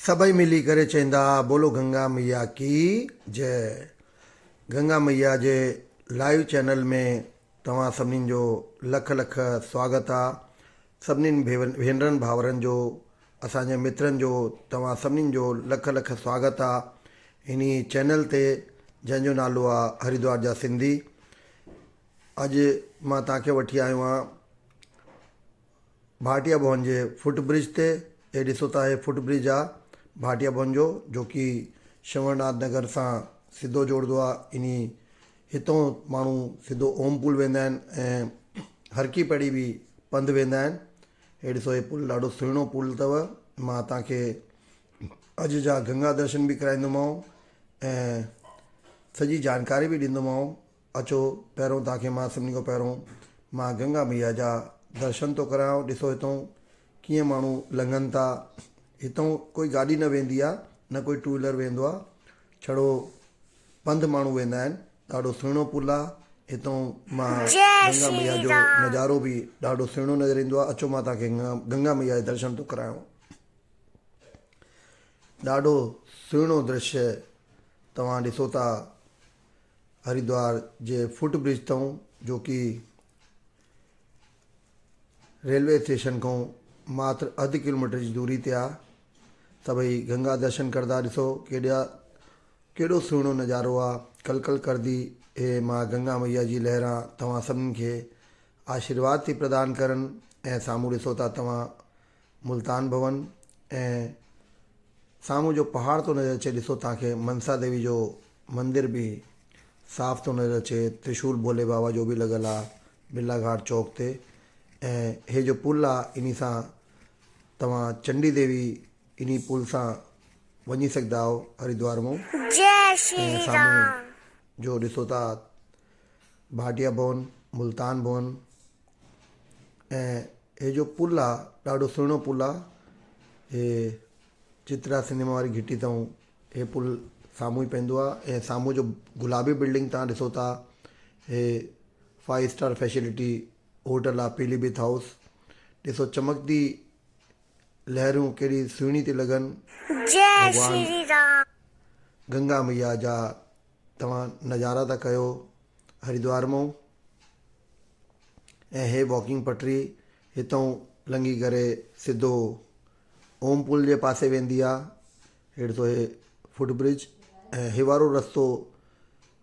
सभई मिली करे चवंदा बोलो गंगा मैया की जय। गंगा मैया जे लाइव चैनल में तव्हां सभिनीनि जो लख लख स्वागत आहे। सभिनीनि भेनरनि भाउरनि जो, असांजे मित्रनि जो, तव्हां सभिनीनि जो लख लख स्वागत आहे इन चैनल ते जंहिंजो नालो आहे हरिद्वार जा सिंधी। अॼु मां तव्हांखे वठी आयो आहियां भाटिया भवन जे फुट ब्रिज ते। हे ॾिसो था, हे फुट ब्रिज आहे भाटिया भवन जो कि शंवरनाथ नगर सां सिधो जोड़दो आहे। इन हितां माण्हू सिधो ओम पुल वेंदा आहिनि ऐं हर की पैड़ी बि पंधु वेंदा आहिनि। हे ॾिसो, हे पुल ॾाढो सुहिणो पुल अथव। मां तव्हांखे अॼु जा गंगा दर्शन बि कराईंदोमांव ऐं सॼी जानकारी बि ॾींदोमांव। अचो, पहिरों तव्हांखे मां सभिनी खां पहिरों मां गंगा मैया जा दर्शन थो करायांव। ॾिसो हितां कीअं माण्हू लंघनि था। हितां कोई गाॾी न वेंदी आहे, न कोई टू व्हीलर वेंदो आहे, छड़ो पंधु माण्हू वेंदा आहिनि। ॾाढो सुहिणो पुल आहे। हितां मां गंगा मैया जो नज़ारो बि ॾाढो सुहिणो नज़र ईंदो आहे। अचो, मां तव्हांखे गंगा मैया जो दर्शन थो करायांव। ॾाढो सुहिणो दृश्य तव्हां ॾिसो था हरिद्वार जे फुट ब्रिज तां, जो कि रेलवे स्टेशन खां मात्र अधु किलोमीटर जी दूरी ते आहे। सभई गंगा दर्शन करदा। ॾिसो केॾो सुहिणो नज़ारो आहे। कल कल करदी हे मां गंगा मैया जी लहरां तव्हां सभिनी खे आशीर्वाद थी प्रदान करनि। ऐं साम्हूं ॾिसो था तव्हां मुल्तान भवन ऐं साम्हूं जो पहाड़ थो नज़र अचे। ॾिसो, तव्हांखे मनसा देवी जो मंदिर बि साफ़ थो नज़र अचे। त्रिशूल भोले बाबा जो बि लॻल आहे बिरला घाट चौक ते। ऐं हे जो पुल आहे, इन सां तव्हां चंडी देवी इन पुल सां वञी सघंदा आहियो हरिद्वार मां। ऐं साम्हूं जो ॾिसो था भाटिया भवन, मुल्तान भवन। ऐं हे जो पुल आहे ॾाढो सुहिणो पुल आहे। हे चित्रा सिनेमा वारी घिटी तां हे पुल साम्हूं ई पवंदो आहे। ऐं साम्हूं जो गुलाबी बिल्डिंग तव्हां ॾिसो था, हे 5 स्टार फैसिलिटी होटल आहे, पीलीभीत हाउस। ॾिसो चमकदी लहरूं केॾी सुहिणी थी लॻनि। भॻवान गंगा मैया जा तव्हां नज़ारा था कयो हरिद्वार मां। ऐं हे वॉकिंग पटरी हितां लंघी करे सिधो ओम पुल जे पासे वेंदी आहे। हे ॾिसो, हे फुट ब्रिज ऐं हे वारो रस्तो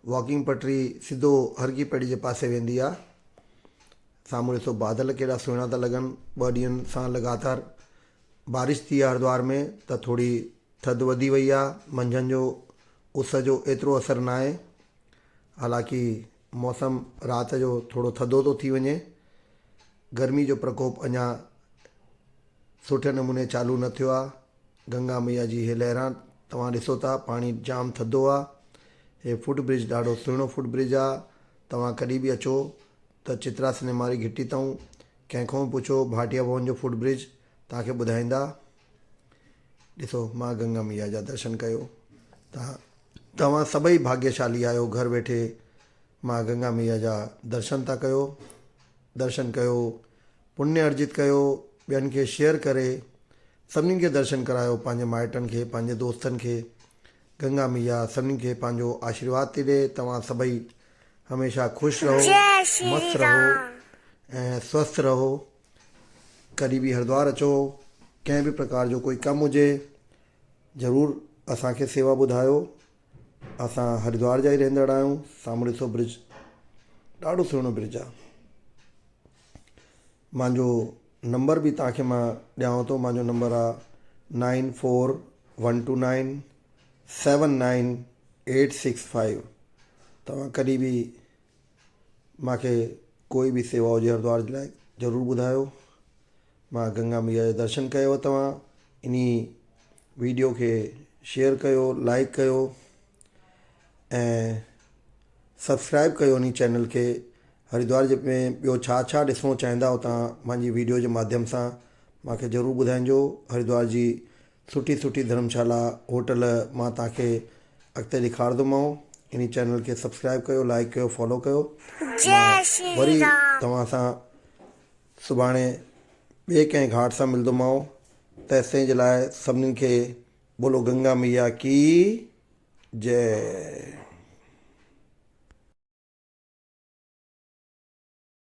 वॉकिंग पटरी सिधो हर की पैड़ी जे पासे वेंदी आहे। साम्हूं ॾिसो बादल केॾा सुहिणा था लॻनि। 2 ॾींहंनि सां लगातार बारिश थी आहे हरिद्वार में, त थोरी थधि वधी वई आहे। मंझंदि जो उस जो एतिरो असरु न आहे। हालांकि मौसम राति जो थोरो थधो थो थी वञे। गर्मी जो प्रकोप अञा सुठे नमूने चालू न थियो आहे। गंगा मैया जी हे लहरां तव्हां ॾिसो था, पाणी जाम थधो आहे। हे फुट ब्रिज ॾाढो सुहिणो फुट ब्रिज आहे। तव्हां कॾहिं बि अचो त चित्रा सिनेमा वारी घिटी तां कंहिंखां बि पुछो भाटिया भवन जो फुट ब्रिज तव्हांखे ॿुधाईंदा। ॾिसो, मां गंगा मैया जा दर्शन कयो। तव्हां सभई भाग्यशाली आहियो। घर वेठे मां गंगा मैया जा दर्शन था कयो। दर्शन कयो, पुण्य अर्जित कयो, ॿियनि खे शेयर करे सभिनीनि खे दर्शन करायो, पंहिंजे माइटनि खे, पंहिंजे दोस्तनि खे। गंगा मैया सभिनीनि खे पंहिंजो आशीर्वाद थी ॾे। तव्हां सभई हमेशह ख़ुशि रहो, मस्तु रहो ऐं स्वस्थ रहो। कॾहिं बि हरिद्वार अचो, कंहिं बि प्रकार जो कोई कमु हुजे, ज़रूरु असांखे सेवा ॿुधायो। असां हरिद्वार जा ई रहंदड़ आहियूं। साम्हूं ॾिसो ब्रिज, ॾाढो सुहिणो ब्रिज आहे। मुंहिंजो नंबर बि तव्हांखे मां ॾियांव थो। मुंहिंजो नंबर आहे 9412979865। तव्हां कॾहिं बि मूंखे कोई बि सेवा हुजे हरिद्वार जे लाइ ज़रूरु ॿुधायो। मां गंगा मैया जो दर्शन कयो। तव्हां इन वीडियो खे शेयर कयो, लाइक कयो ऐं सब्सक्राइब कयो इन चैनल खे। हरिद्वार जे में ॿियो छा छा ॾिसणो चाहींदा हो तव्हां मुंहिंजी वीडियो जे माध्यम सां मूंखे ज़रूरु ॿुधाइजो। हरिद्वार जी सुठी सुठी धर्मशाला, होटल मां तव्हांखे अॻिते ॾेखारींदोमांव। इन चैनल खे सब्सक्राइब कयो, लाइक कयो, फॉलो कयो। मां वरी तव्हां सां सुभाणे ॿिए कंहिं घाट सां मिलंदोमांव। तेसिताईं जे लाइ सभिनीनि खे બોલો ગંગા મૈયા કી જય.